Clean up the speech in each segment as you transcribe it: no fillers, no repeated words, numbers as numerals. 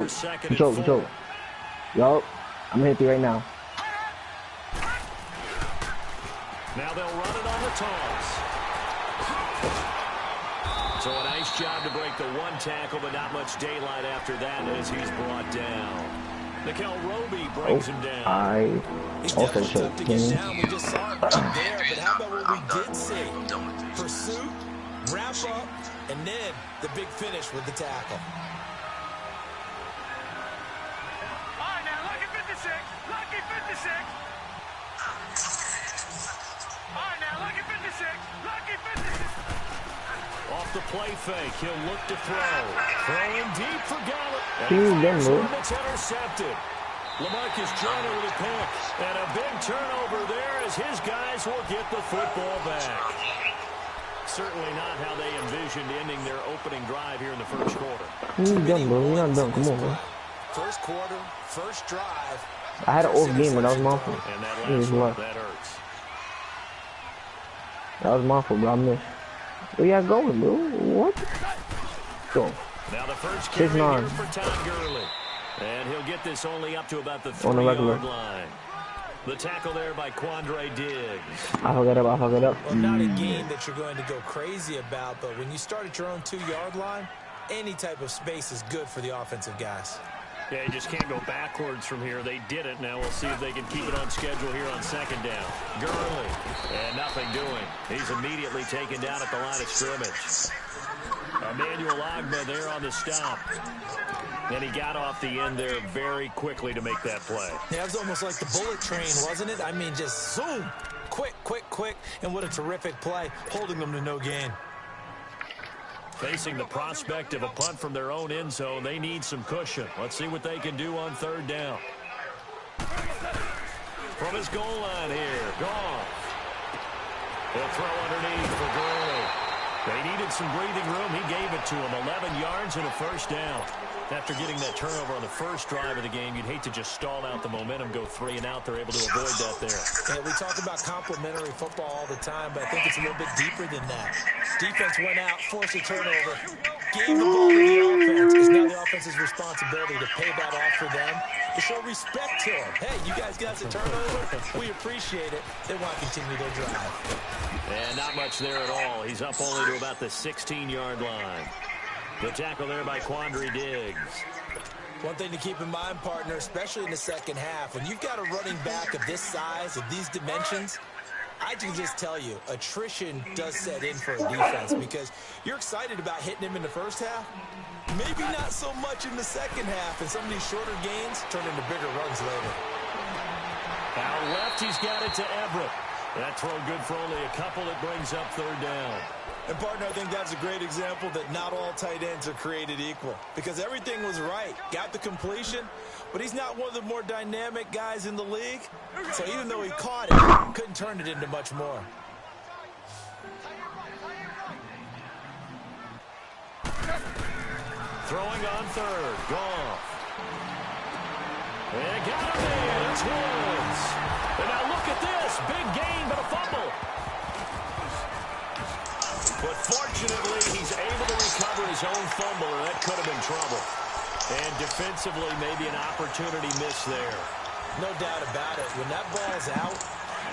Control. Yup. I'm gonna hit you right now. Now they'll run it on the toss. So a nice job to break the one tackle, but not much daylight after that as he's brought down. Nickel Roby brings him down. He's definitely tough to get down. We just saw it right there, but how about what we did see? Pursuit, wrap up, and then the big finish with the tackle. All right, now, lucky 56. Lucky 56. All right, now, lucky 56. Lucky 56. Off the play fake, he'll look to throw. Throwing deep for Gallup. It's intercepted. LaMarcus Joyner with a pick. And a big turnover there as his guys will get the football back. Certainly not how they envisioned ending their opening drive here in the first quarter. You're done, bro. You're not done. Come on, bro. First quarter, first drive. I had an off game, but that was my fault. And that last one, that hurts. That was my fault, bro. I missed. Where y'all going, bro? What? Go. Now the first carry here for Todd Gurley. And he'll get this only up to about the 3-yard line. The tackle there by Quandre Diggs. I fuck it up. Well, not a game that you're going to go crazy about, but when you start at your own 2-yard line, any type of space is good for the offensive guys. Yeah, you just can't go backwards from here. They did it. Now we'll see if they can keep it on schedule here on second down. Gurley. And nothing doing. He's immediately taken down at the line of scrimmage. Emmanuel Ogbah there on the stop. And he got off the end there very quickly to make that play. Yeah, it was almost like the bullet train, wasn't it? I mean, just zoom. Quick. And what a terrific play, holding them to no gain. Facing the prospect of a punt from their own end zone, they need some cushion. Let's see what they can do on third down. From his goal line here, Goff. He'll throw underneath for Gurley. They needed some breathing room. He gave it to him. 11 yards and a first down. After getting that turnover on the first drive of the game, you'd hate to just stall out the momentum, go 3 and out. They're able to avoid that there. Yeah, we talk about complementary football all the time, but I think it's a little bit deeper than that. Defense went out, forced a turnover, gave the ball to the offense. It's now the offense's responsibility to pay that off for them, to show respect to them. Hey, you guys got the turnover. We appreciate it. They want to continue their drive. And not much there at all. He's up only to about the 16-yard line. The tackle there by Quandre Diggs. One thing to keep in mind, partner, especially in the second half, when you've got a running back of this size, of these dimensions, I can just tell you, attrition does set in for a defense because you're excited about hitting him in the first half. Maybe not so much in the second half, and some of these shorter gains turn into bigger runs later. Out left, he's got it to Everett. That throw good for only a couple. It brings up third down. And, partner, I think that's a great example that not all tight ends are created equal because everything was right. Got the completion, but he's not one of the more dynamic guys in the league. So even though he caught it, couldn't turn it into much more. Throwing on third. Goff. And got him there. It's Woods. And now look at this. Big gain, but a fumble. But fortunately, he's able to recover his own fumble, or that could have been trouble. And defensively, maybe an opportunity missed there. No doubt about it. When that ball's out,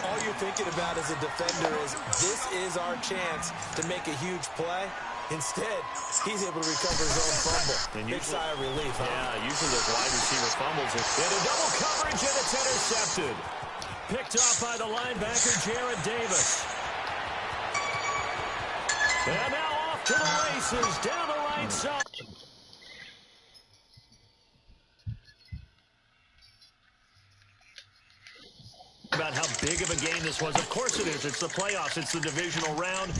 all you're thinking about as a defender is, this is our chance to make a huge play. Instead, he's able to recover his own fumble. And big sigh of relief, huh? Yeah, usually those wide receiver fumbles. Into double coverage, and it's intercepted. Picked off by the linebacker, Jarrad Davis. And now off to the races, down the right side. About how big of a game this was. Of course it is. It's the playoffs. It's the divisional round.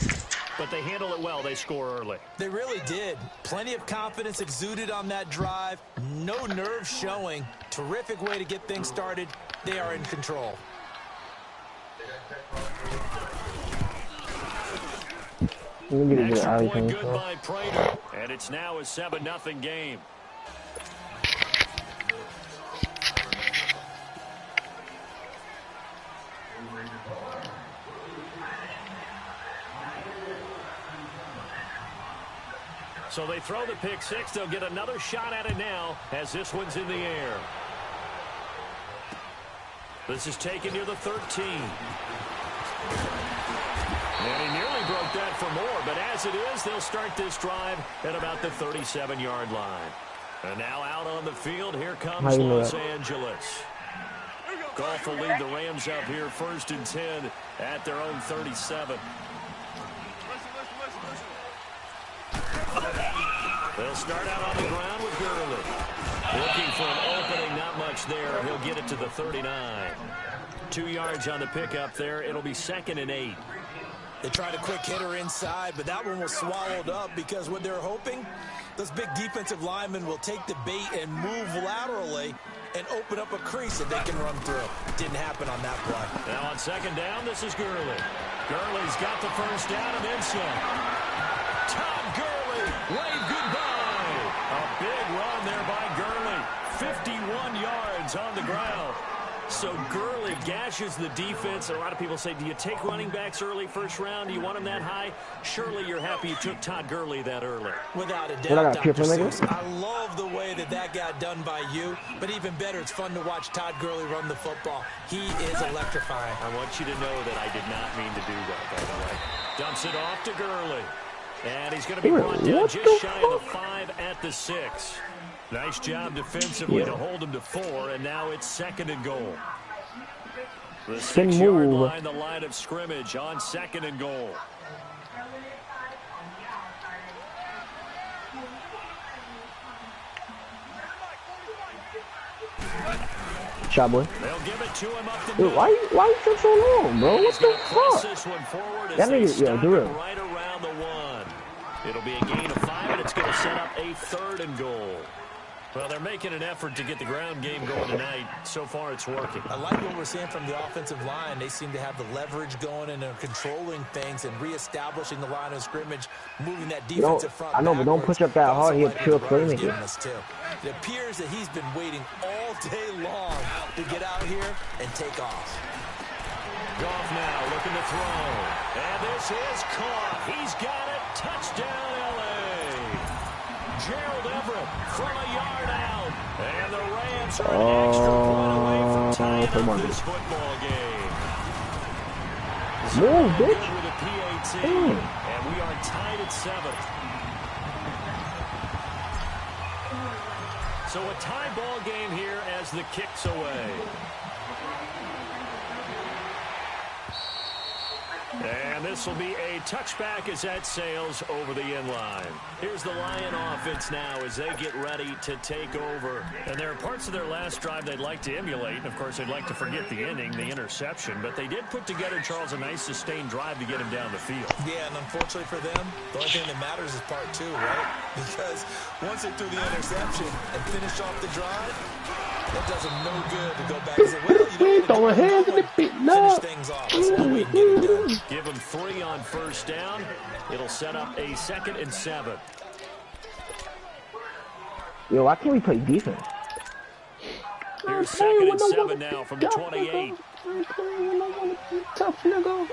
But they handle it well. They score early. They really did. Plenty of confidence exuded on that drive. No nerves showing. Terrific way to get things started. They are in control. Extra point good by Prater, and it's now a 7-0 game. So they throw the pick six. They'll get another shot at it now as this one's in the air. This is taken near the 13. And he nearly broke that for more, but as it is, they'll start this drive at about the 37-yard line. And now out on the field, here comes Los Angeles. Goff will lead the Rams up here 1st and 10 at their own 37. They'll start out on the ground with Gurley. Looking for an opening, not much there. He'll get it to the 39. 2 yards on the pickup there. It'll be 2nd and 8. They tried a quick hitter inside, but that one was swallowed up because what they're hoping, those big defensive linemen will take the bait and move laterally and open up a crease that they can run through. Didn't happen on that play. Now on 2nd down, this is Gurley. Gurley's got the 1st down and then some. Todd Gurley, wave goodbye. A big run there by Gurley. 51 yards on the ground. So Gurley gashes the defense. A lot of people say, do you take running backs early 1st round? Do you want them that high? Surely you're happy you took Todd Gurley that early. Without a doubt, Dr. Seuss. I love the way that got done by you, but even better, it's fun to watch Todd Gurley run the football. He is electrifying. I want you to know that I did not mean to do that, by the way. Dumps it off to Gurley. And he's going to be brought down just shy of the 5 at the 6. Nice job defensively to hold him to 4, and now it's 2nd and goal. The 6-yard line, the line of scrimmage on 2nd and goal. Shot boy. They'll give it to him up the middle. Why you took so long, bro? What the fuck? That nigga, yo, do it. Right around the 1. It'll be a gain of 5, and it's going to set up a 3rd and goal. Well, they're making an effort to get the ground game going tonight. So far, it's working. I like what we're seeing from the offensive line. They seem to have the leverage going and they're controlling things and reestablishing the line of scrimmage, moving that defensive front. I know, but don't push up that hard. He'll kill playmakers. It appears that he's been waiting all day long to get out here and take off. Goff now looking to throw. And this is caught. He's got it. Touchdown, L.A. Gerald Everett from a yard out. And the Rams are an extra point away from tying up this football game. Move, bitch. With a PAT. And we are tied at 7. So a tie ball game here as the kick's away. And this will be a touchback as that sails over the end line. Here's the Lion offense now as they get ready to take over. And there are parts of their last drive they'd like to emulate. And, of course, they'd like to forget the ending, the interception. But they did put together, Charles, a nice sustained drive to get him down the field. Yeah, and unfortunately for them, the only thing that matters is part 2, right? Because once they threw the interception and finished off the drive, that does them no good to go back and say, well, you know, finish things off. That's no way to get it done. Give them 3 on 1st down. It'll set up a 2nd and 7. Yo, why can't we play defense? Here's 2nd and 7 now from the 28. Tough nigga.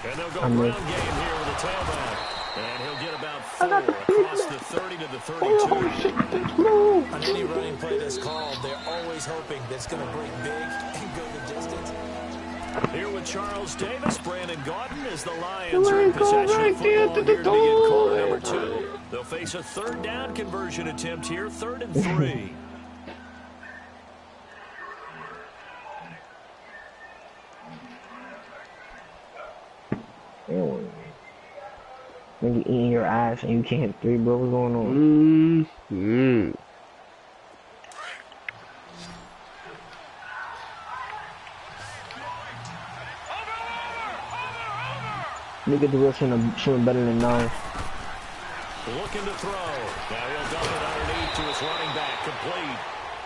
And they'll go ground game here with a tailback. And he'll get about 4 across the 30 to the 32. On any running play that's called, they're always hoping that it's going to break big and go the distance. Here with Charles Davis, Brandon Gaudin as the Lions are in possession of football here to begin quarter number 2. They'll face a 3rd down conversion attempt here, 3rd and 3. Nigga eating your ass and you can't hit 3, bro. What's going on? Nigga the real shooting better than 9. Looking to throw. Now he'll dump it underneath to his running back, complete.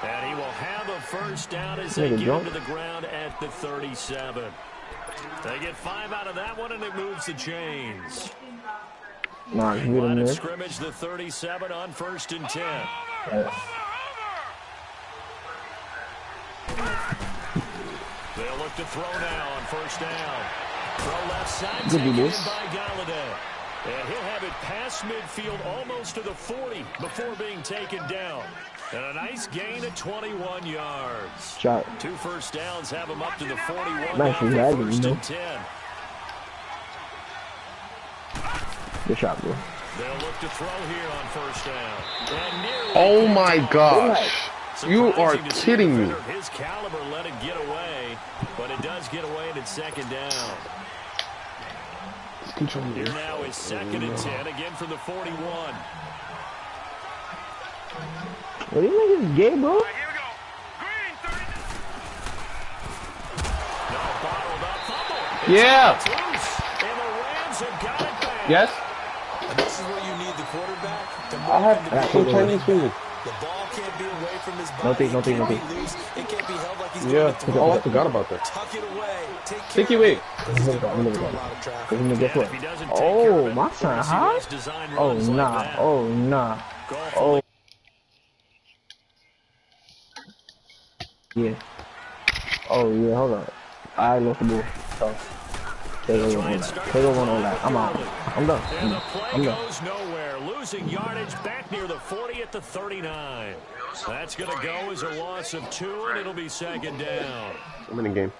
And he will have a 1st down as they get him to the ground at the 37. They get 5 out of that one, and it moves the chains. Line of scrimmage, the 37 on 1st and 10. They'll look to throw now on 1st down. Throw left side, Good taken in this. by Galladay. And he'll have it past midfield almost to the 40 before being taken down. And a nice gain of 21 yards. Shot. 2 first downs have him up to the 41. Nice now lagging, for first you know. and 10. Good shot, bro. They'll look to throw here on first down. And nearly Oh my gosh. You are surprising to see kidding a me. defender of his caliber let it get away, but it does get away and it's second down. Here now is second and 10, again from the 41. What do you think is gay, bro? All right, here we go. Green, 30. No, bottled up fumble. Yeah. It's loose, and the Rams have got it back. Yes? And this is where you need the quarterback to move I have into the actual running Chinese back. food. The ball can't be away from his body. No thing, no It thing, no can't thing. be loose. It can't be held like he's Yeah. going to throw Oh, I it. forgot about that. Tuck it away. Take care Sticky of week. it, 'cause he's going to run through a lot of traffic. Cause guess And what? if he doesn't take care of Oh, it, my we'll son, see huh? less design Oh runs like nah. that. Oh nah. Goal Oh. Yeah. Oh yeah. Hold on. I lost the ball. So, take over on that. Take over on all that. I'm out. I'm done. And the play I'm done. goes nowhere. Losing yardage back near the 40 at the 39. That's going to go as a loss of 2, and it'll be second down. I'm in the game.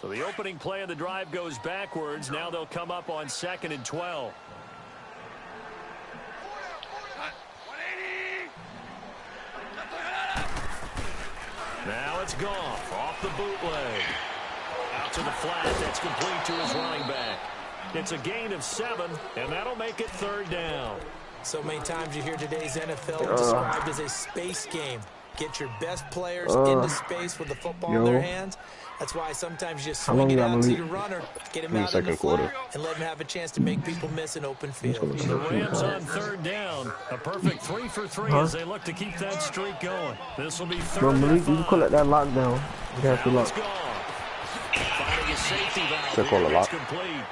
So the opening play of the drive goes backwards. Now they'll come up on 2nd and 12. 180. Now it's Goff off the bootleg. Out to the flat. That's complete to his running back. It's a gain of 7, and that'll make it 3rd down. So many times you hear today's NFL described as a space game. Get your best players into space with the football in their hands. That's why sometimes you just swing it out to your runner, get him out in the second quarter. flat, and let him have a chance to make people miss an open field. The Rams on 3rd down. A perfect 3 for 3 as they look to keep that streak going. This will be 3rd Bro, and Malik, you can 5. call it that lockdown. You have to Now it's lock. Goff. Finding his safety Should valve call here. a It's lock. complete.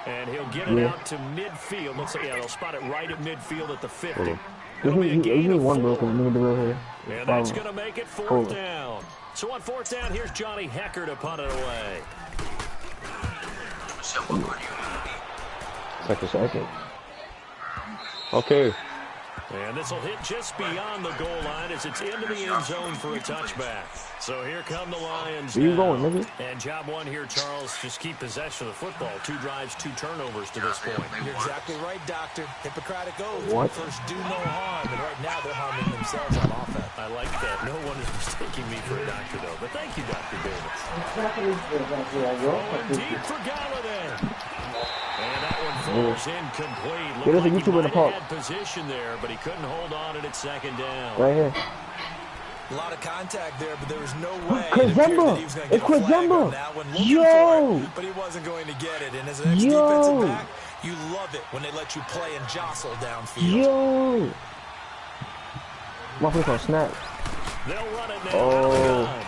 And he'll get it Yeah. out to midfield. Looks like, yeah, they'll spot it right at midfield at the 50. Hold on. It'll be a He gain of one, bro, 4. because nigga the real here. And that's going to make it 4th Hold on. down. So on 4th down, here's Johnny Hecker to punt it away. Second. Okay. And this will hit just beyond the goal line as it's into the end zone for a touchback. So here come the Lions Where you now. going, nigga? And job one here, Charles, just keep possession of the football. 2 drives, 2 turnovers to this point. You're exactly right, Doctor. Hippocratic oath. What? First, do no harm. And right now, they're harming themselves on offense. I like that. No one is mistaking me for a doctor, though. But thank you, Dr. Davis. Throwing deep for Galladay. And that one falls incomplete. Get us a Looked like he YouTuber in the might park. have had position there, but he couldn't hold on and it's 2nd down. Right here. A lot of contact there, but there was no way Chris it appeared Zemba. that he was going to It's get a Chris flag Zemba. on that one. Looking Yo. for it, but he wasn't going to get it. And as an ex-defensive Yo. back, you love it when they let you play and jostle downfield. Yo. My face on snap. They'll run it now. Oh.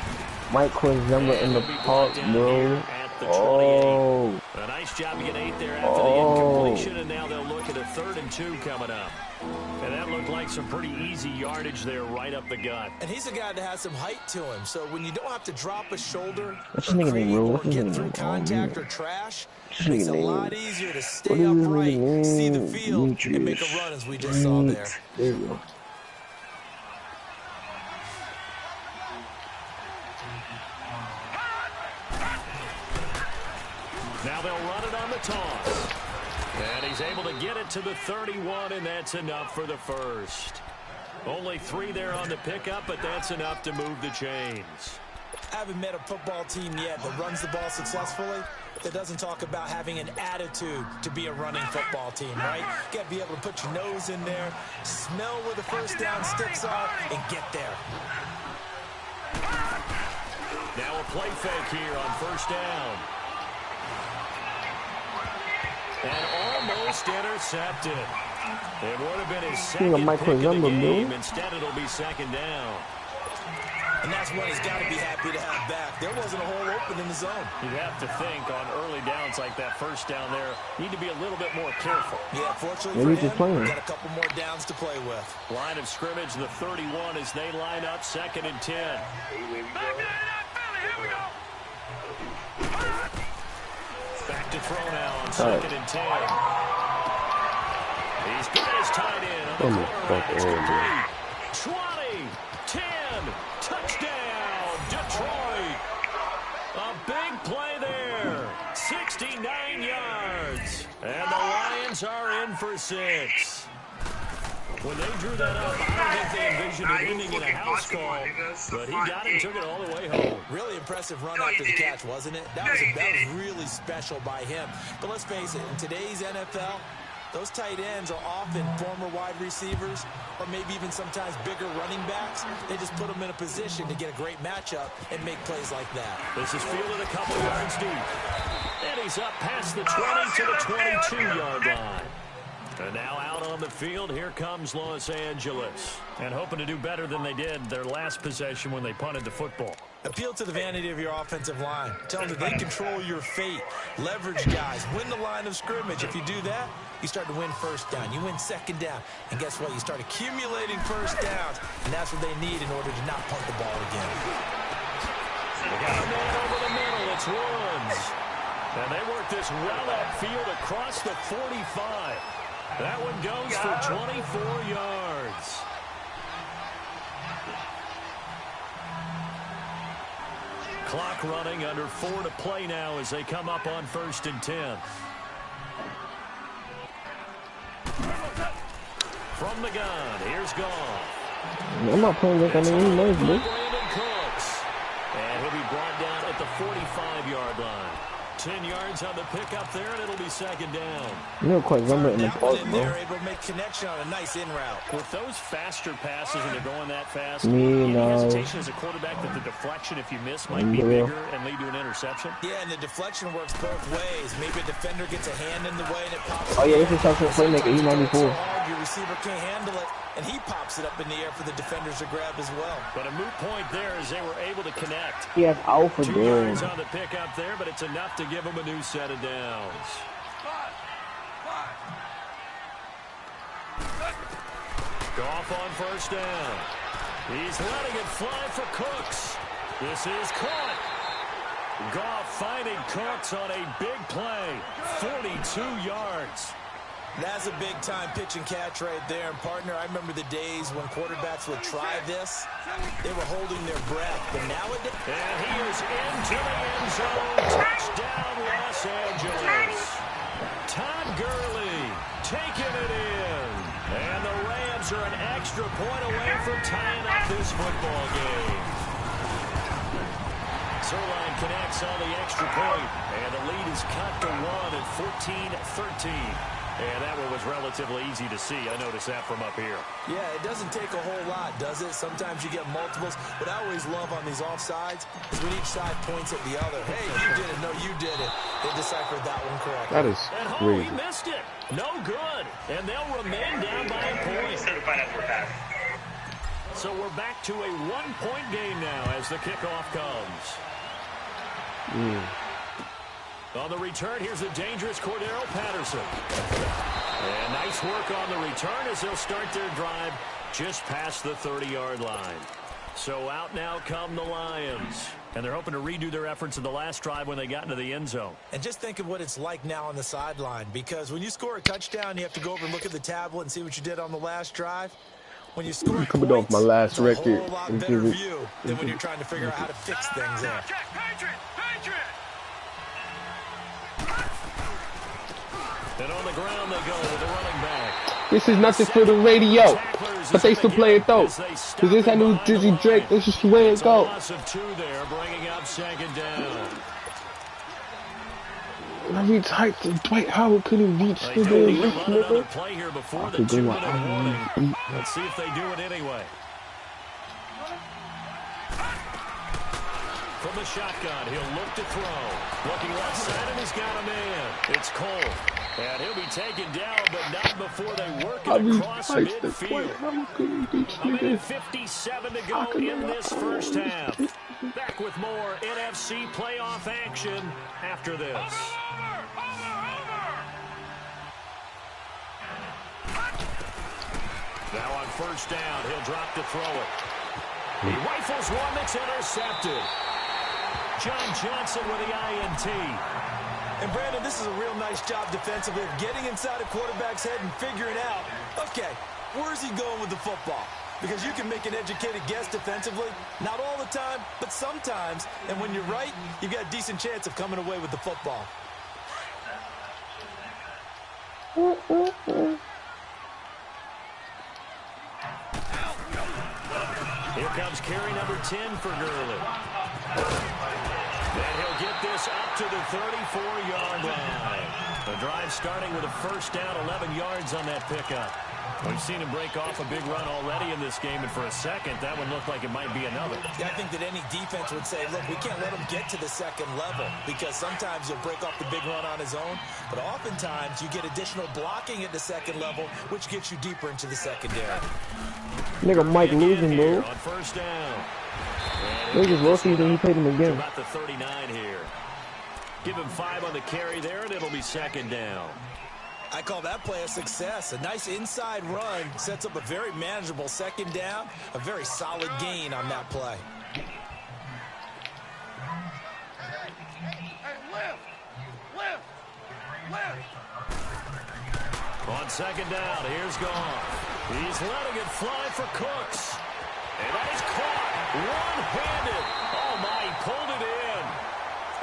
Mike Quinzemba in the park, bro. Oh. A nice job to get 8 there after the incompletion, and now they'll look at a 3rd and 2 coming up. And that looked like some pretty easy yardage there right up the gut. And he's a guy that has some height to him, so when you don't have to drop a shoulder What's or his nigga create name, bro? or What's his get nigga through name? contact Oh, or trash, What's it his makes it a name? lot easier to What stay is his upright, name? see the field, and make a Demetrius. run as we just saw there. There you go. Now they'll run it on the toss. And he's able to get it to the 31, and that's enough for the first. Only 3 there on the pickup, but that's enough to move the chains. I haven't met a football team yet that runs the ball successfully that doesn't talk about having an attitude to be a running football team, right? You got to be able to put your nose in there, smell where the first down sticks are, and get there. Now a play fake here on 1st down. And almost intercepted. It would have been his second pick of the game. Instead, it'll be 2nd down. And that's what he's got to be happy to have back. There wasn't a hole open in the zone. You'd have to think on early downs like that first down there, need to be a little bit more careful. Yeah, fortunately for him, got a couple more downs to play with. Line of scrimmage, the 31 as they line up 2nd and 10. Here we go. Back to throw now on 2nd and 10. He's got his tight end on the corner. 20, 10, touchdown, Detroit. A big play there, 69 yards. And the Lions are in for 6. When they drew that up, I don't think they envisioned it ending in a house call, but he got it and took it all the way home. Really impressive run after the catch, wasn't it? That was really special by him. But let's face it, in today's NFL, those tight ends are often former wide receivers or maybe even sometimes bigger running backs. They just put them in a position to get a great matchup and make plays like that. This is fielded a couple yards deep. And he's up past the 20 to the 22-yard line. And now out on the field, here comes Los Angeles. And hoping to do better than they did their last possession when they punted the football. Appeal to the vanity of your offensive line. Tell them that they control your fate. Leverage guys. Win the line of scrimmage. If you do that, you start to win first down. You win second down. And guess what? You start accumulating first downs. And that's what they need in order to not punt the ball again. They got a man over the middle. It's Woods. And they work this well upfield across the 45. That one goes for 24 yards. Clock running, under 4 to play now as they come up on 1st and 10. From the gun, here's Goff. I'm not playing like I'm in nice, bro. Brandon Cooks. And he'll be brought down at the 45-yard line. 10 yards on the pickup there, and it'll be 2nd down. You know, quite rumble in the park, bro. They're able to make connection on a nice in route. With those faster passes and they're going that fast, Me, no. hesitation as a quarterback that the deflection, if you miss, might be bigger and lead to an interception. Yeah, and the deflection works both ways. Maybe a defender gets a hand in the way and it pops. Oh, yeah, this is something playmaker. He's 94. Your receiver can't handle it, and he pops it up in the air for the defenders to grab as well. But a moot point there as they were able to connect. He has alpha 2 there. yards on the pickup there, but it's enough to give them a new set of downs. Goff on 1st down. He's letting it fly for Cooks. This is caught. Goff finding Cooks on a big play. 42 yards. That's a big-time pitch and catch right there. And, partner, I remember the days when quarterbacks would try this. They were holding their breath. But nowadays... And he is into the end zone. Touchdown, Los Angeles. Todd Gurley taking it in. And the Rams are an extra point away from tying up this football game. Zerline connects on the extra point. And the lead is cut to 1 at 14-13. And that one was relatively easy to see. I noticed that from up here. Yeah, it doesn't take a whole lot, does it? Sometimes you get multiples. What I always love on these offsides is when each side points at the other. Hey, you did it. No, you did it. They deciphered that one correctly. That is crazy. He missed it. No good. And they'll remain down by a point. So we're back to a 1-point game now as the kickoff comes. On the return, here's a dangerous Cordero Patterson. And nice work on the return as they'll start their drive just past the 30-yard line. So out now come the Lions. And they're hoping to redo their efforts in the last drive when they got into the end zone. And just think of what it's like now on the sideline. Because when you score a touchdown, you have to go over and look at the tablet and see what you did on the last drive. When you score coming points, off my last it's a record, whole lot better view than when you're trying to figure out how to fix things there. And on the ground they go with the running back. This is nothing for the radio, but they still play it though. Cause this that new Dizzy Drake. This is where it go. Loss of 2 there, bringing up 2nd down. I mean, Dwight Howard couldn't reach the damn nigga. Play here before the 2-minute warning. Let's see if they do it anyway. From the shotgun, he'll look to throw. Looking left side, and he's got a man. It's Cole. And he'll be taken down, but not before they work it across midfield. A minute 57 to go in this first half. Back with more NFC playoff action after this. Now on first down, he'll drop to throw it. He rifles one that's intercepted. John Johnson with the INT. And Brandon, this is a real nice job defensively of getting inside a quarterback's head and figuring out, okay, where's he going with the football? Because you can make an educated guess defensively, not all the time, but sometimes. And when you're right, you've got a decent chance of coming away with the football. Here comes carry number 10 for Gurley. And he'll get this up to the 34-yard line. The drive starting with a first down, 11 yards on that pickup. We've seen him break off a big run already in this game, and for a second, that one looked like it might be another. Yeah, I think that any defense would say, look, we can't let him get to the second level because sometimes he'll break off the big run on his own, but oftentimes you get additional blocking at the second level, which gets you deeper into the secondary. Nigga Mike losing, bro. On first down. Niggas lucky that he paid him again. About the 39 here. Give him 5 on the carry there, and it'll be second down. I call that play a success. A nice inside run sets up a very manageable second down. A very solid gain on that play. On second down, here's Goff. He's letting it fly for Cooks. And that is caught one-handed. Oh, my, he pulled it in.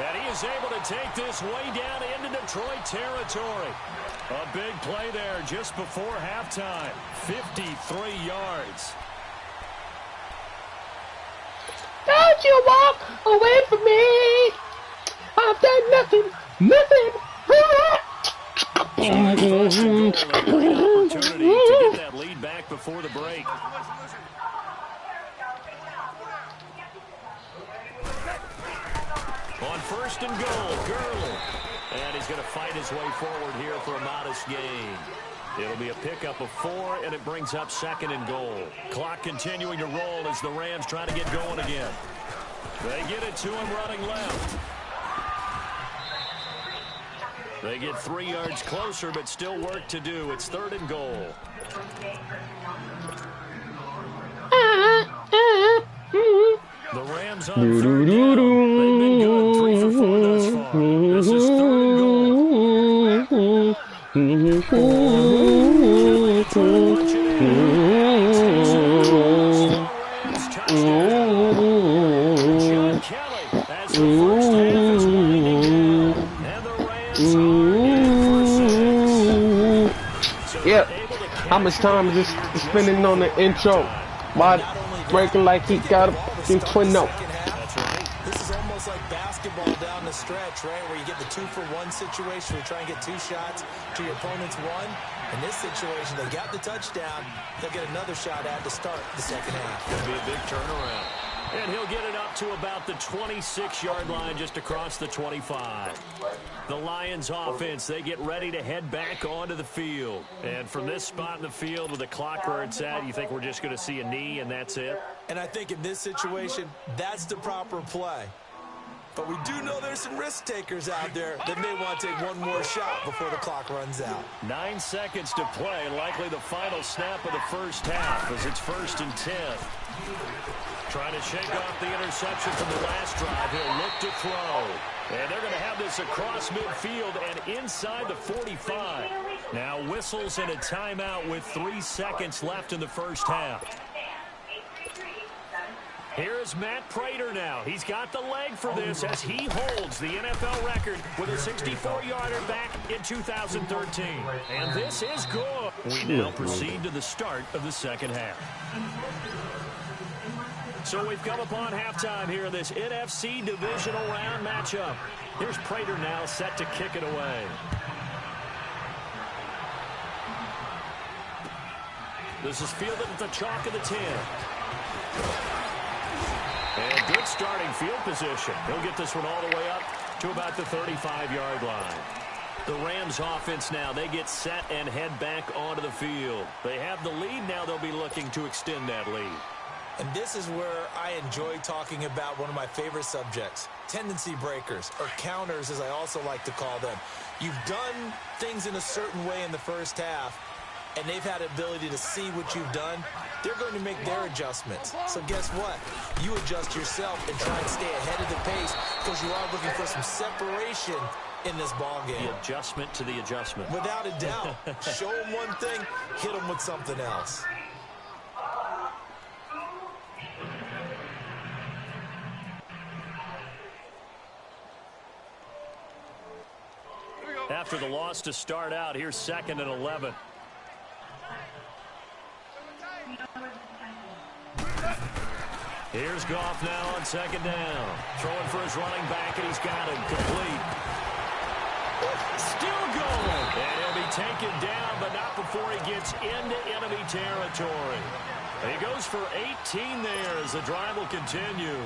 And he is able to take this way down into Detroit territory. A big play there just before halftime. 53 yards. Don't you walk away from me. I've done nothing. Nothing. Opportunity to get that lead back before the break. On first and goal, Gurley. And he's going to fight his way forward here for a modest gain. It'll be a pickup of 4, and it brings up second and goal. Clock continuing to roll as the Rams try to get going again. They get it to him running left. They get 3 yards closer, but still work to do. It's third and goal. The Rams on third down. They've been good, 3 for 4 thus far. This is third and goal. John Kelly as the first half is winding down. And the Rams are in for 6. Yeah. How much time is this spending on the intro? Why breaking like he got in twin note? That's right. This is almost like basketball down the stretch, right? Where you get the 2-for-1 situation where you try and get 2 shots to your opponent's 1. In this situation, they got the touchdown. They'll get another shot at to start the second half. It'll be a big turnaround. And he'll get it up to about the 26-yard line just across the 25. The Lions offense, they get ready to head back onto the field. And from this spot in the field with the clock where it's at, you think we're just going to see a knee and that's it? And I think in this situation, that's the proper play. But we do know there's some risk takers out there that may want to take one more shot before the clock runs out. 9 seconds to play, likely the final snap of the first half as it's 1st and 10. Trying to shake off the interception from the last drive. He'll look to throw. And they're going to have this across midfield and inside the 45. Now whistles and a timeout with 3 seconds left in the first half. Here's Matt Prater now. He's got the leg for this as he holds the NFL record with a 64-yarder back in 2013. And this is good. We now proceed to the start of the second half. So we've come upon halftime here in this NFC divisional round matchup. Here's Prater now set to kick it away. This is fielded at the chalk of the 10. And good starting field position. He'll get this one all the way up to about the 35-yard line. The Rams offense now, they get set and head back onto the field. They have the lead now. They'll be looking to extend that lead. And this is where I enjoy talking about one of my favorite subjects, tendency breakers, or counters as I also like to call them. You've done things in a certain way in the first half, and they've had the ability to see what you've done. They're going to make their adjustments. So guess what? You adjust yourself and try and stay ahead of the pace because you are looking for some separation in this ball game. The adjustment to the adjustment. Without a doubt. Show them one thing, hit them with something else. After the loss to start out, here's 2nd and 11. Here's Goff now on 2nd down. Throwing for his running back, and he's got him complete. Still going. And he'll be taken down, but not before he gets into enemy territory. And he goes for 18 there as the drive will continue.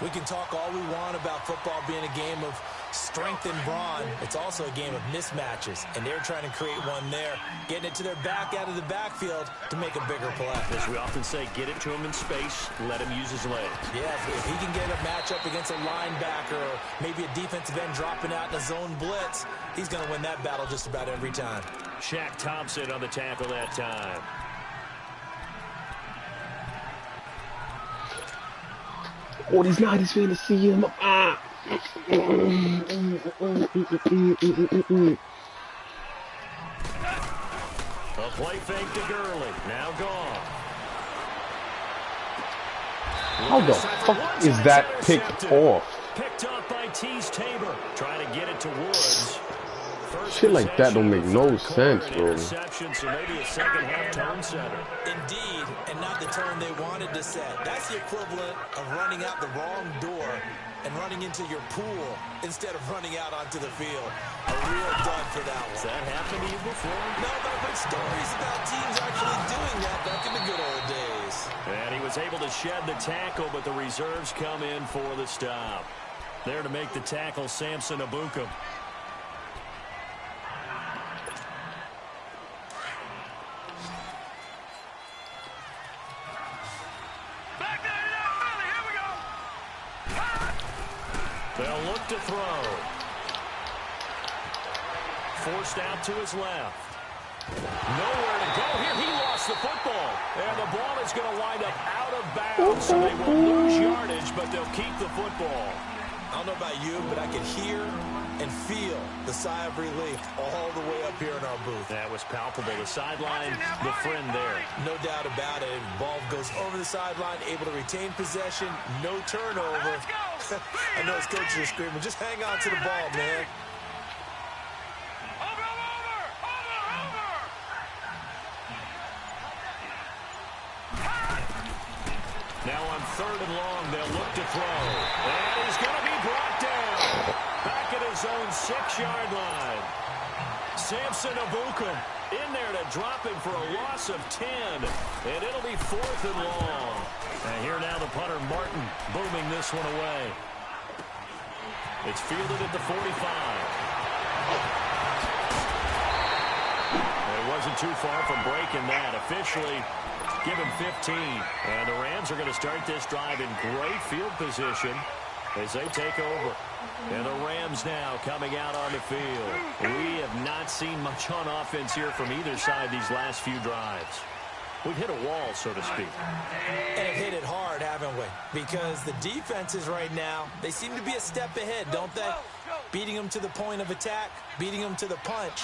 We can talk all we want about football being a game of strength and brawn. It's also a game of mismatches, and they're trying to create one there, getting it to their back out of the backfield to make a bigger play. As we often say, get it to him in space, let him use his legs. Yeah, if he can get a matchup against a linebacker or maybe a defensive end dropping out in a zone blitz, he's going to win that battle just about every time. Shaq Thompson on the tackle that time. Oh, these nights finna see him. Ah. A play fake to Gurley. Now gone. How the fuck is that picked off? Picked up by Tease Tabor. Trying to get it to Woods. Shit like that don't make no sense, bro. So maybe a second half tone setter. Indeed, and not the tone they wanted to set. That's the equivalent of running out the wrong door and running into your pool instead of running out onto the field. A real dud for that one. Has that happened to you before? No, but I've heard stories about teams actually doing that back in the good old days. And he was able to shed the tackle, but the reserves come in for the stop. There to make the tackle, Samson Ebukam. They'll look to throw. Forced out to his left. Nowhere to go here. He lost the football. And the ball is going to wind up out of bounds. So they will lose yardage, but they'll keep the football. I don't know about you, but I could hear and feel the sigh of relief all the way up here in our booth. That was palpable. The sideline, the friend there. No doubt about it. Ball goes over the sideline, able to retain possession, no turnover. I know his coaches are screaming, just hang on to the ball, man. Now on 3rd and long, they'll look to throw. And he's going to be brought down. Back at his own 6-yard line. Samson Ebukam in there to drop him for a loss of 10. And it'll be 4th and long. And here now the punter, Martin, booming this one away. It's fielded at the 45. It wasn't too far from breaking that. Officially, give him 15. And the Rams are going to start this drive in great field position as they take over. And the Rams now coming out on the field. We have not seen much on offense here from either side these last few drives. We've hit a wall, so to speak. And have hit it hard, haven't we? Because the defenses right now, they seem to be a step ahead, don't they? Beating them to the point of attack, beating them to the punch.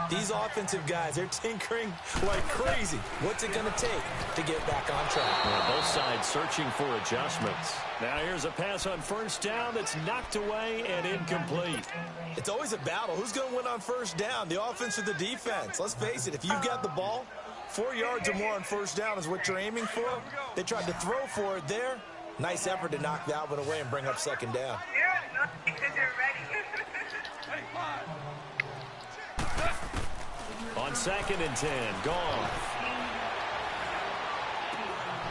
These offensive guys, they're tinkering like crazy. What's it going to take to get back on track? Well, both sides searching for adjustments. Now here's a pass on 1st down that's knocked away and incomplete. It's always a battle. Who's going to win on 1st down, the offense or the defense? Let's face it, if you've got the ball, 4 yards or more on 1st down is what you're aiming for. They tried to throw for it there. Nice effort to knock that one away and bring up 2nd down. On 2nd and 10, gone.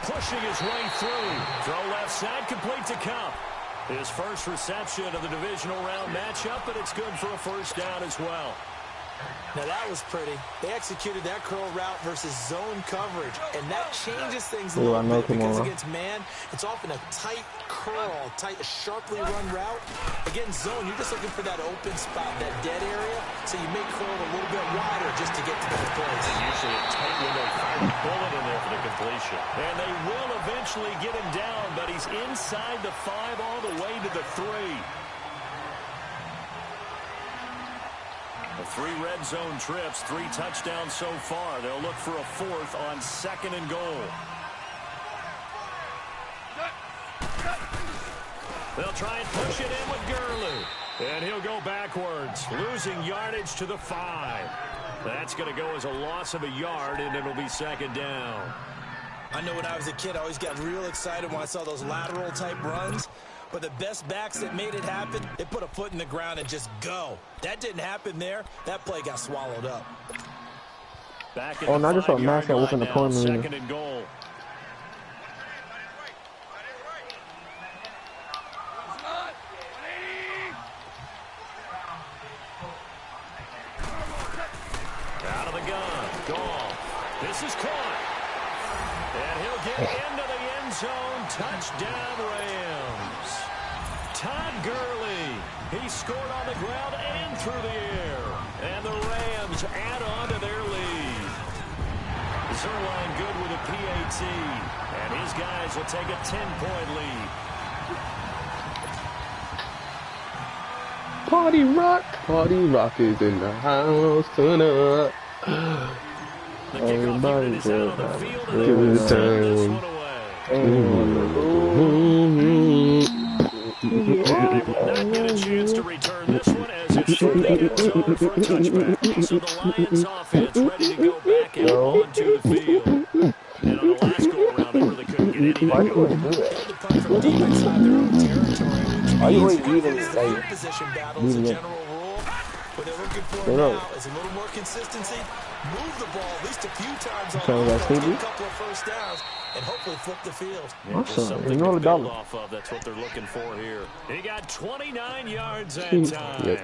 Pushing his way through. Throw left side, complete to Cup. His first reception of the divisional round matchup, but it's good for a 1st down as well. Now that was pretty. They executed that curl route versus zone coverage, and that changes things a little bit because against man, it's often a tight curl, sharply run route. Against zone, you're just looking for that open spot, that dead area, so you may curl it a little bit wider just to get to that place. Usually a tight window, find a bullet in there for the completion. And they will eventually get him down, but he's inside the 5 all the way to the 3. The 3 red zone trips, 3 touchdowns so far. They'll look for a 4th on 2nd and goal. They'll try and push it in with Gurley. And he'll go backwards, losing yardage to the 5. That's going to go as a loss of a yard, and it'll be 2nd down. I know when I was a kid, I always got real excited when I saw those lateral-type runs. But the best backs that made it happen, they put a foot in the ground and just go. That didn't happen there. That play got swallowed up. Back oh, not just a mask that was in the corner. 2nd and goal. Out of the gun. Goff. This is caught. And he'll get into the end zone. Touchdown, Rams. Todd Gurley. He scored on the ground and through the air. And the Rams add on to their lead. Zerline good with a PAT. And his guys will take a 10-point lead. Party rock is in the house tonight. The kickoff unit is out on the field, and they Give will it send this time. one away. They will not get a chance to return this one as it's from the end zone for a touchback. So the Lions offense ready to go back out onto the field. And on the last go-around, they really couldn't get anything going. The punt from deep inside their own territory, which means field position battle is a general rule. What they're looking for now is a little more consistency. Move the ball at least a few times on offense, get a couple of first downs, and hopefully flip the field. Yeah, just something to build off of. That's what they're looking for here. He got 29 yards that time. Yep.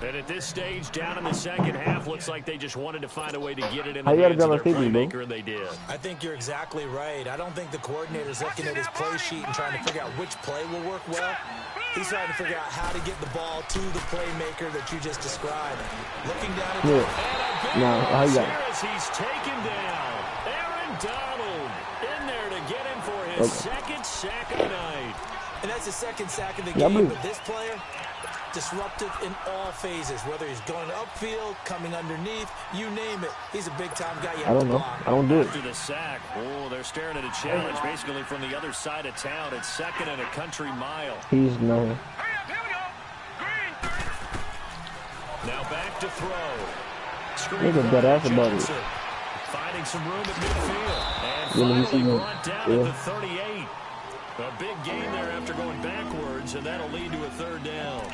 And at this stage, down in the second half, looks like they just wanted to find a way to get it in the hands of their playmaker, and they did. I think you're exactly right. I don't think the coordinator's looking at his play sheet and trying to figure out which play will work well. He's trying to figure out how to get the ball to the playmaker that you just described. Looking down at the as he's taken down. Aaron Donald in there to get him for his second sack of the night. And that's the second sack of the game, but this player, disruptive in all phases, whether he's going upfield, coming underneath, you name it. He's a big-time guy. I don't know. I don't do it. After the sack, they're staring at a challenge basically from the other side of town. It's 2nd and a country mile. He's no. Now back to throw. He's a good ass about it. Finding some room at midfield. And finally brought down at the 38. A big gain there after going backwards, and that'll lead to a 3rd down.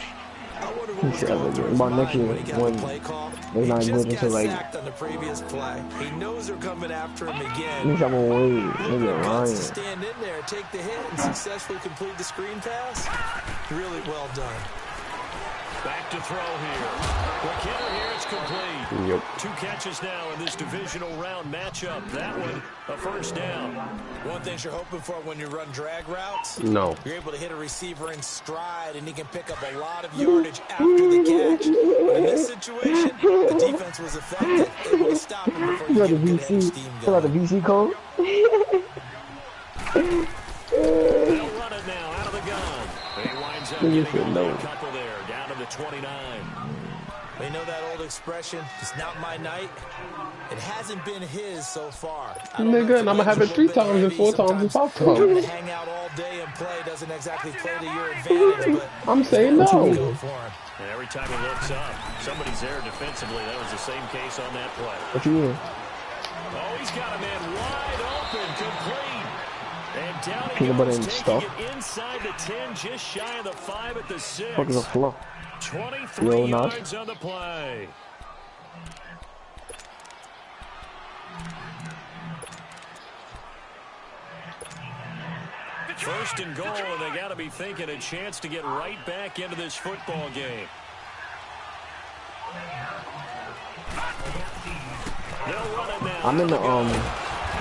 I wonder what was going through his mind when he got the play call. He just got sacked on the previous play. He knows they're coming after him again. Looking to stand in there, take the hit, and successfully complete the screen pass. Really well done. Back to throw here. McKinnon here, it's complete. Yep. 2 catches now in this divisional round matchup. That one, a first down. One thing you're hoping for when you run drag routes, no, you're able to hit a receiver in stride, and he can pick up a lot of yardage after the catch. But in this situation, the defense was effective, able to stop him before you get a good head of steam going. The VC code? They'll run it now out of the gun. He winds up getting a couple there, down to the 29. They know that old expression, it's not my night. It hasn't been his so far. Nigga, and I'm going to have it 3 times and 4 times and 5 times. To hang out all day and play doesn't exactly play to your advantage, but I'm saying no. And every time he looks up, somebody's there defensively. That was the same case on that play. What you mean? Oh, he's got a man wide open, complete. And down he Peanut butter goes, and taking stuff. it inside the 10, just shy of the 5 at the 6. Fuck is a flow? 23 yards on the play. First and goal, and they got to be thinking a chance to get right back into this football game. They'll run it now. I'm in the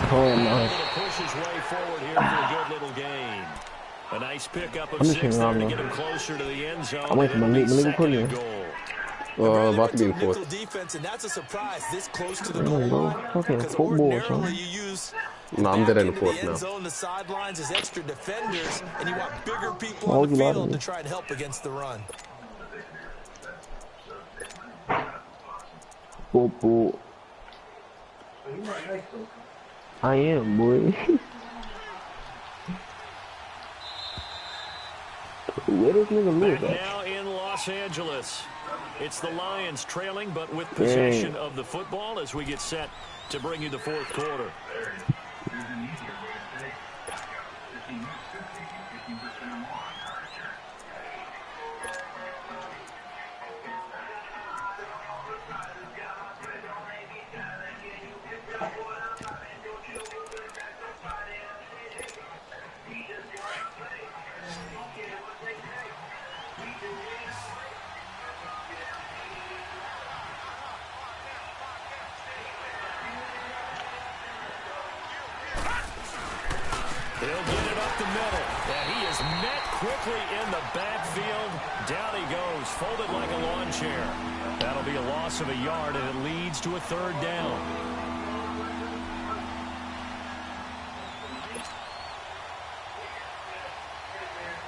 playing Push his way forward here for a good little gain. A nice pickup of I'm just 6 there to wrong, get him closer to the end zone. I'm waiting for my legal Second and goal. goal. About to be in fourth. Defense, and that's a surprise this close to the Come goal on, bro. line. Fucking Because football, ordinarily son. you use No, I'm dead in the back fourth into the now. end zone, the sidelines as extra defenders, and you want bigger people Why on would the you lie to field me? to try and help against the run. Football. I am, boy. Where this nigga Back live at? now in Los Angeles. It's the Lions trailing, but with possession of the football as we get set to bring you the fourth quarter. He'll get it up the middle, and he is met quickly in the backfield. Down he goes, folded like a lawn chair. That'll be a loss of a yard, and it leads to a third down.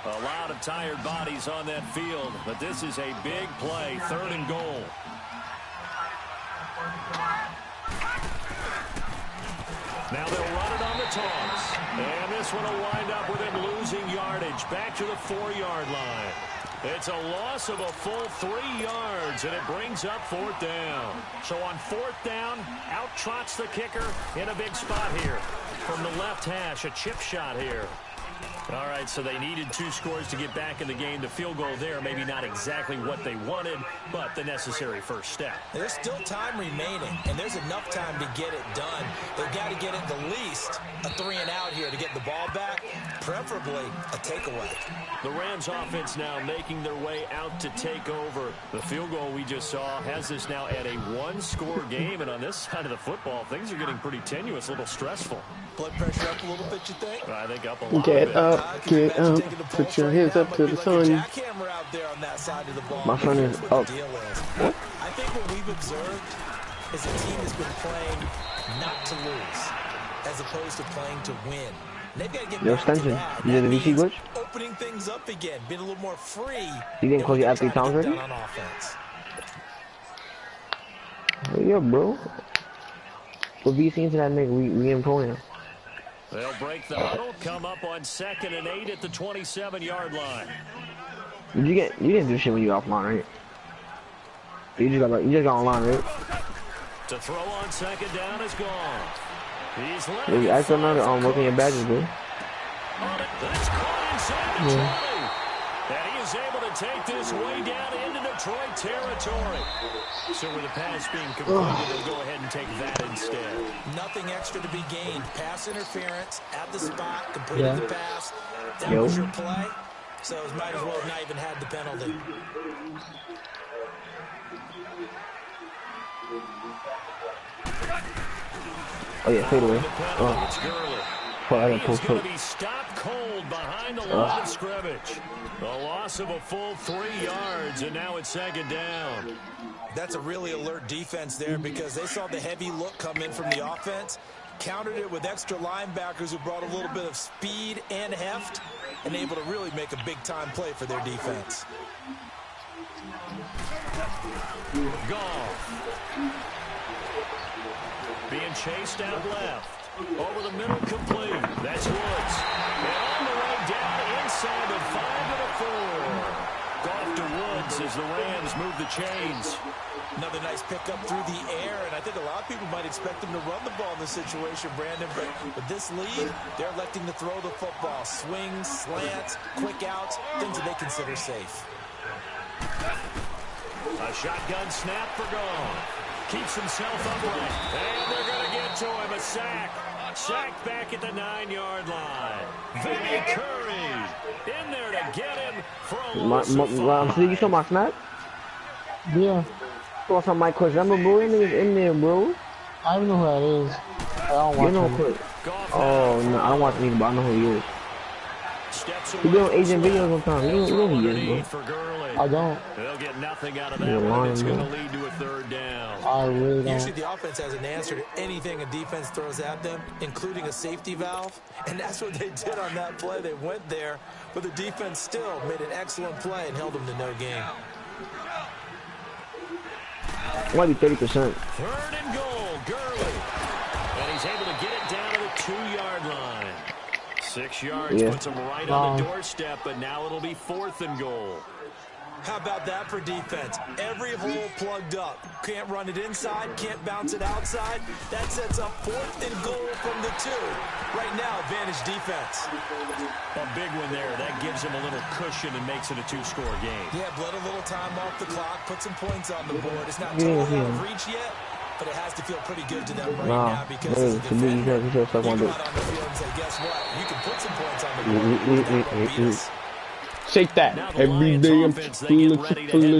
A lot of tired bodies on that field, but this is a big play, third and goal. Now they'll run it on the toss. And this one will wind up with him losing yardage back to the 4-yard line. It's a loss of a full 3 yards, and it brings up fourth down. So on fourth down, out trots the kicker in a big spot here. From the left hash, a chip shot here. All right, so they needed 2 scores to get back in the game. The field goal there, maybe not exactly what they wanted, but the necessary first step. There's still time remaining, and there's enough time to get it done. They've got to get at the least a 3 and out here to get the ball back, preferably a takeaway. The Rams offense now making their way out to take over. The field goal we just saw has us now at a 1-score game, and on this side of the football, things are getting pretty tenuous, a little stressful. Blood pressure up a little bit, you think? I think up a lot. Get up, get up, put your hands up to the sun. Jackhammer out there on that side of the ball. My son is up. I think what we've observed is a team that's been playing not to lose, as opposed to playing to win. And they've got to get Yo, back to Stenson, that. you did the That VC means glitch? opening things up again, being a little more free. You didn't call your than athlete trying to Towns get ready? done on offense. Hurry up, bro. What VC into that nigga? We in pro now. They'll break the huddle, come up on 2nd and 8 at the 27-yard line. You didn't do shit when you got offline, right? You just got online, right? To throw on 2nd down is gone. He's let Maybe I still know that working your badges, bro. That's caught inside Detroit. And he is able to take this way down into Detroit territory. So with the pass being completed, they'll go ahead and take that instead. Nothing extra to be gained. Pass interference at the spot, completed the pass. That was your play. So it might as well have not even had the penalty. Oh yeah, fade away. It's Gurley. I got He is post going up. to be stopped cold behind the line of scrimmage. A loss of a full 3 yards, and now it's 2nd down. That's a really alert defense there because they saw the heavy look come in from the offense, countered it with extra linebackers who brought a little bit of speed and heft, and able to really make a big-time play for their defense. Goff. Being chased out left. Over the middle, complete. That's Woods. And on the way down inside the 5 to the 4. Goff to Woods as the Rams move the chains. Another nice pickup through the air, and I think a lot of people might expect them to run the ball in this situation, Brandon, but with this lead, they're electing to throw the football. Swings, slants, quick outs, things that they consider safe. A shotgun snap for Goff. Keeps himself upright. And they're going to get to him. A sack. Sacked back at the 9-yard line. Vinny Curry in there to get him for a loss of 5. You saw my snap? Yeah. Saw some Mike Coach. Remember, bro? Them niggas in there, bro. I don't even know who that is. I don't watch You know, him. Coach. Oh, no, I don't watch him either, but I know who he is. He be on Asian videos sometimes. You know who he is, bro. I don't. They'll get nothing out of that one. It's going to lead to a third down. I really don't. Usually the offense has an answer to anything a defense throws at them, including a safety valve. And that's what they did on that play. They went there, but the defense still made an excellent play and held them to no gain. Might be 30%. Third and goal, Gurley. And he's able to get it down to the 2-yard line. 6 yards puts him right on the doorstep, but now it'll be 4th and goal. How about that for defense? Every hole plugged up. Can't run it inside, can't bounce it outside. That sets up 4th and goal from the 2. Right now, advantage defense. A big one there. That gives him a little cushion and makes it a 2-score game. Yeah, bled a little time off the clock, put some points on the board. It's not totally out of reach yet, but it has to feel pretty good to them right now because as a defender, you go out on the field and say, guess what? You can put some points on the board. Beat us. Shake that. Every day I'm feeling But they didn't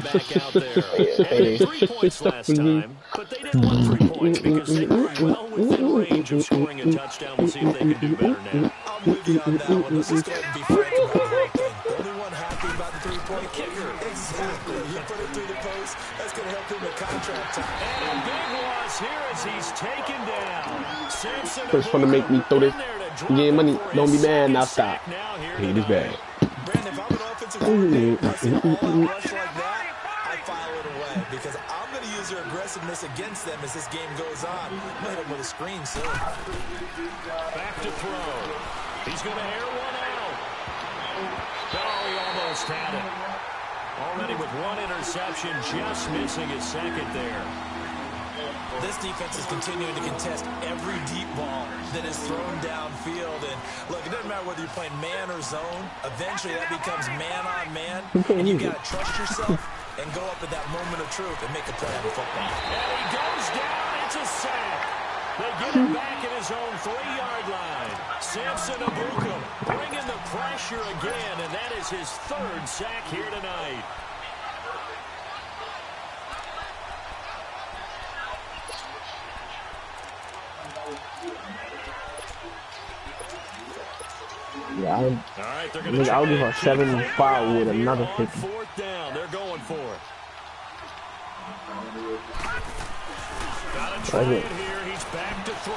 want 3 points because they were well within range of scoring a touchdown. We'll see if they can do better now. I'm with you on that one. Let's just go ahead and be frank about the whole thing. The only one happy about the 3-point kicker. Exactly. You put it through the post. That's going to help him at contract time. And a big loss here as he's taken down. Samson first one to make me throw this. Yeah, money. Don't be mad. Now stop. Hate is bad. Brandon, if I'm an offensive coordinator, I see a all-out rush like that, I file it away because I'm going to use their aggressiveness against them as this game goes on. I'm going to hit them with a screen soon. Back to throw. He's going to air one out. Oh, he almost had it. Already with 1 interception, just missing his second there. This defense is continuing to contest every deep ball that is thrown downfield. And look, it doesn't matter whether you're playing man or zone. Eventually, that becomes man on man. And you got to trust yourself and go up at that moment of truth and make a play on the football. And he goes down. It's a sack. They get him back at his own 3-yard line. Samson Abuka bringing the pressure again, and that is his 3rd sack here tonight. Yeah, I'll give her 75 with another 50. 4th down, they're going for it. Got to try it here. He's back to throw.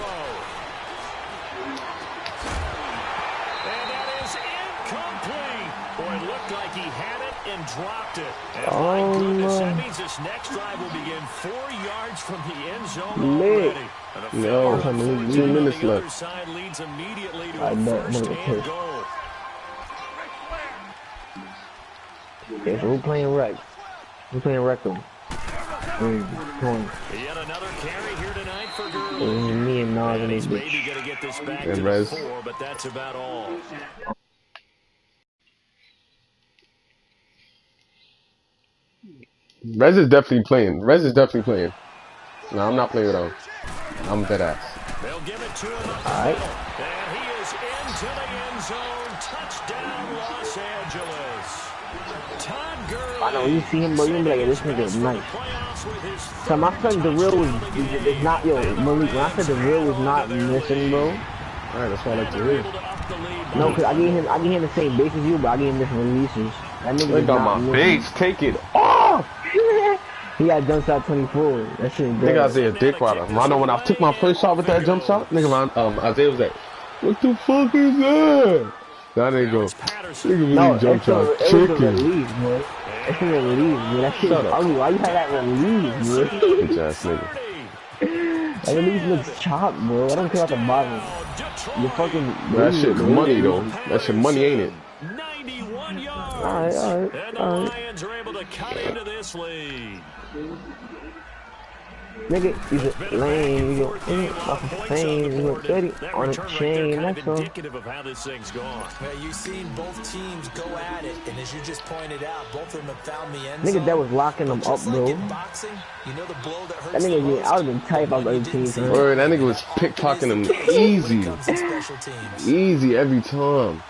And that is incomplete. Boy, it looked like he had it and dropped it. And my goodness, that means this next drive will begin 4 yards from the end zone already. No, 2 minutes left. Side leads immediately to I know, I'm gonna and goal. Okay, so we're playing rec. We're playing rec them. Yet another carry here tonight for Gurley. Me and Nas and He's this maybe going to get this back and to Rez. the 4, but that's about all. Rez is definitely playing. Rez is definitely playing. No, I'm not playing with him. I'm dead ass. They'll give it to him. All right. And he is into the end zone. Touchdown, Los Angeles. Todd Gurley. I know, you see him, but you're gonna be like, this nigga is nice. So my friend, the real is not, yo, Malik, when I said the real was not missing, bro. Alright, that's what I like to hear. No, because I get him the same base as you, but I get him different releases. That nigga They is got not my missing. face. Take it off. He got jump shot 24. That shit Nigga dead. Isaiah dick rider. Rondo, when I took my first shot with that jump shot, nigga, Isaiah was like, what the fuck is that? That nigga go, nigga really No, jump it's a, shot. it was a Chicken. release, bro. It's a release, bro. That shit is ugly. Why you have that release, bro? Bitch ass nigga. That release looks chopped, bro. I don't care about the bottom. You fucking... That shit money, though. That shit money, ain't it? 91 yards. Alright. And the Lions are able to cut into this lead. Nigga, he's a lame, you go, off the fame, you go 30 on a chain, that's all. Indicative of how this thing's gone. Yeah, you've seen both teams go at it, and as you just pointed out, both of them have found the end zone. Nigga, that was locking them up, bro. In boxing, you know the blow that hurts That nigga, yeah, I would've been tight if I was other teams, man. Word, that nigga was pickpocketing him easy. Easy every time.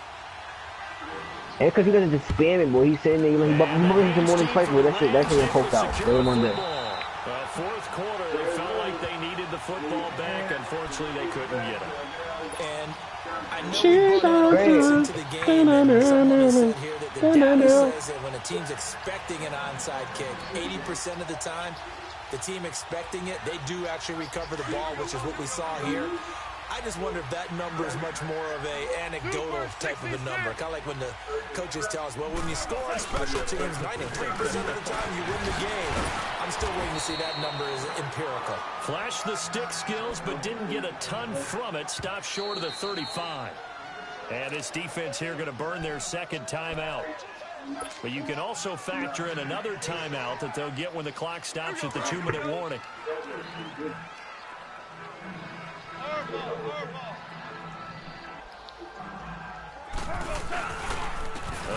And because he doesn't just spam it, boy. He's sitting there, you know, he bumping into more than twice, boy. That shit poked out. They were one day. unfortunately, they couldn't get him. And I know we brought analytics into the game, and someone has said here that the data says that when a team's expecting an onside kick, 80% of the time, the team expecting it, they do actually recover the ball, which is what we saw here. I just wonder if that number is much more of a anecdotal type of a number. Kind of like when the coaches tell us, well, when you score on special teams, 93% of the time you win the game. I'm still waiting to see that number is empirical. Flashed the stick skills, but didn't get a ton from it. Stopped short of the 35. And this defense here going to burn their second timeout. But you can also factor in another timeout that they'll get when the clock stops at the 2-minute warning.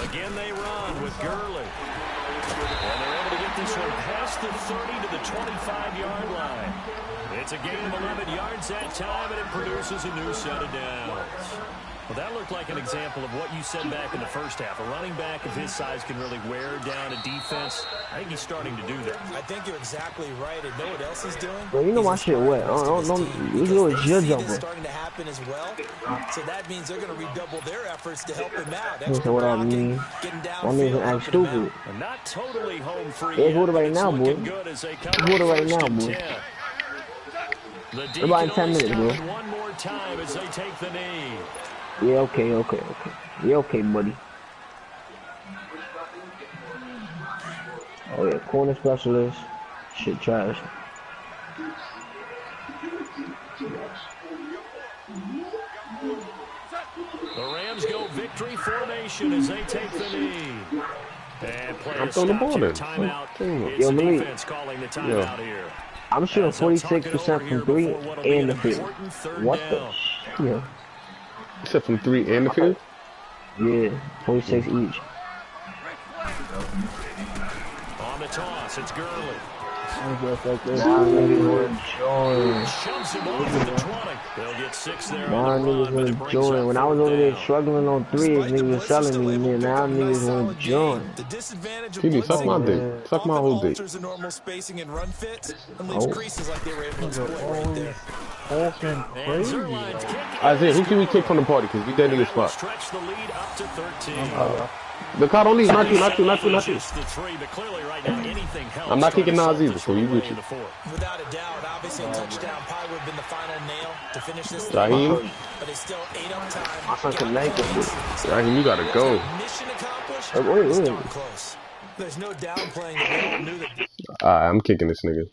Again, they run with Gurley. And they're able to get this one past the 30 to the 25-yard line. It's a gain of 11 yards that time, and it produces a new set of downs. Well, that looked like an example of what you said back in the first half. A running back of his size can really wear down a defense. I think he's starting to do that. I think you're exactly right. And know what else he's doing? Well, you know my shit wet. You know it's your jumper. Starting to happen as well. So that means they're going to redouble their efforts to help him out. That's what I mean. I mean, act stupid. Not totally home free. It's water right now, boy. It's water right now, boy. About in 10 minutes, bro. One more time as they take the knee. Yeah, okay. Yeah, okay, buddy. Oh, yeah, corner specialist. Shit trash. The Rams go victory formation as they take the knee. And I'm throwing the ball in. Timeout. Yo, the Malik. defense calling the timeout here. I'm shooting 46% from 3 and the field. What the? Yeah. Except from 3 and the field? Yeah, 46 each. On the toss, it's Gurley. Shoves him off at the 20. They'll get 6 there. Now niggas want to join. When I was over there struggling on 3s, niggas was selling me, man. Now niggas want to join. TV, suck my dick. Suck my whole dick. Isaiah, who can we kick from the party? Because we dead in this spot. Stretch the lead up to 13. The card only, not you. I'm not kicking Nas either, so you get you. Without a doubt, obviously a touchdown probably would have been the final nail to finish this Raheem? But it's still 8 up time. Raheem, you gotta go. Mission accomplished. Wait. Close. There's no downplaying that they all knew that. Alright, I'm kicking this nigga.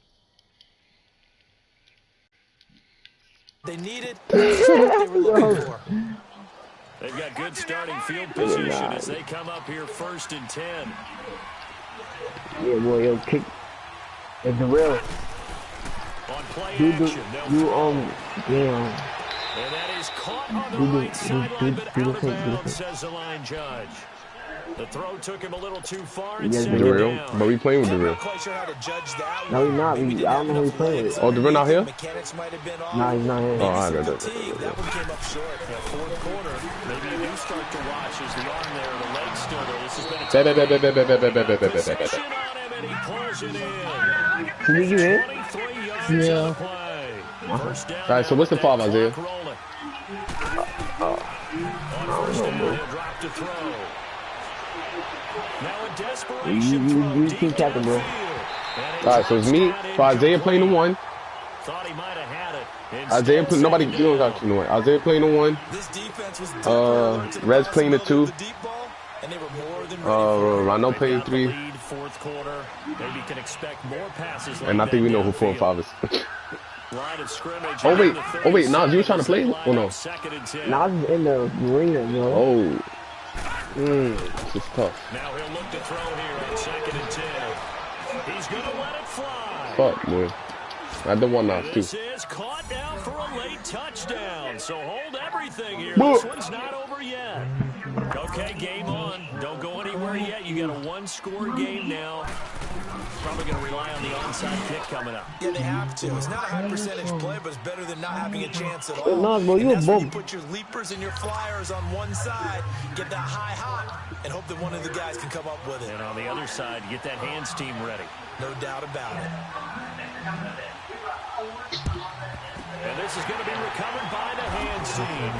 They needed what they were looking for. They've got good starting field position as they come up here 1st and 10. Yeah, boy, yo, kick. It's the real. On play action, damn. And that is caught on the right sideline, but out of bounds, says the line judge. The throw took him a little too far. The real, but we playing with the real. No, he's not. I don't know who he's playing with. Oh, the real not here? Nah, he's not here. Oh, I know that one came up short. Fourth quarter, maybe a new start to watch as the arm there, the leg still there. This has been a Precision on him, and he pulls it in. Can you get it? 23 yards Yeah. on the play. First down. Alright, so what's the 5, Isaiah? On first down, he'll drop to throw. Now a desperation You keep tapping, bro. Alright, so it's me. For Isaiah playing the 1. Thought he might have had it. Isaiah playing, nobody, you don't got to know it. Isaiah playing the 1. Rez playing the 2. Rano playing 3. Fourth quarter. Maybe can expect more passes. And I think we know who 4 and 5 is. Line of scrimmage. Oh wait, Nas, you was trying to play? Oh no. Nas is in the arena, bro. Oh. This is tough. Now he'll look to throw here on 2nd and 10. He's gonna let it fly. Fuck, boy. I don't want Nas too. This is caught now for a late touchdown. So hold everything here. This one's not over yet. Okay, game on. Don't go anywhere yet. You got a 1-score game now. Probably going to rely on the onside kick coming up. Yeah, they have to. It's not a high percentage play, but it's better than not having a chance at all. Nas, bro, you a bum. You put your leapers and your flyers on one side, get that high hot, and hope that one of the guys can come up with it. And on the other side, get that hands team ready. No doubt about it. And this is going to be recovered by the hands team.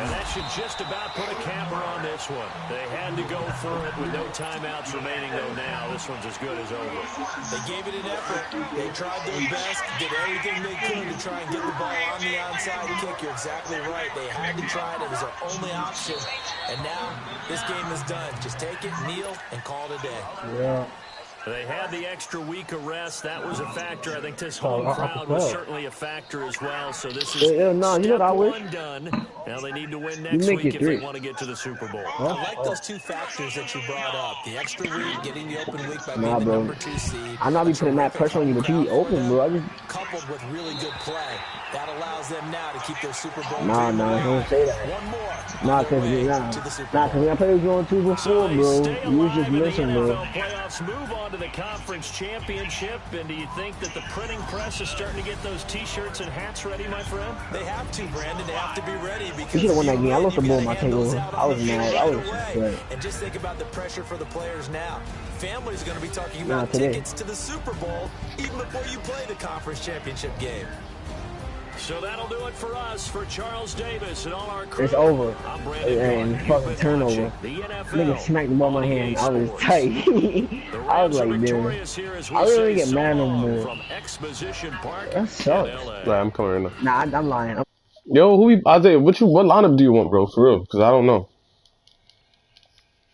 And that should just about put a capper on this one. They had to go for it with no timeouts remaining, though now. This one's as good as over. They gave it an effort. They tried their best, did everything they could to try and get the ball on the onside kick. You're exactly right. They had to try it. It was their only option. And now this game is done. Just take it, kneel, and call it a day. Yeah. They had the extra week of rest. That was a factor. I think this home crowd was certainly a factor as well. So this is step one done. Now they need to win next week if they want to get to the Super Bowl. I like those two factors that you brought up. The extra week, getting the open week by being the number 2 seed. I'm not be putting that pressure on you to be open, bro. I just... Coupled with really good play. That allows them now to keep their Super Bowl. Nah, don't say that. One more. Cause when I played with you on 2 before, bro, you was just missing, bro. Playoffs move on to the conference championship, and do you think that the printing press is starting to get those T-shirts and hats ready, my friend? They have to, Brandon. They have to be ready because you should have won that game. I lost the ball in my takeover. I was mad. I was upset. And just think about the pressure for the players now. Families are going to be talking about tickets to the Super Bowl even before you play the conference championship game. So that'll do it for us, for Charles Davis and all our crew. It's over. And fucking turnover. Nigga smacked the ball in my hand. I was tight. I was like, dude. I really get mad no more. That sucks. Nah, I'm coming right now. Nah, I'm lying. Yo, Isaiah, what lineup do you want, bro? For real? Because I don't know.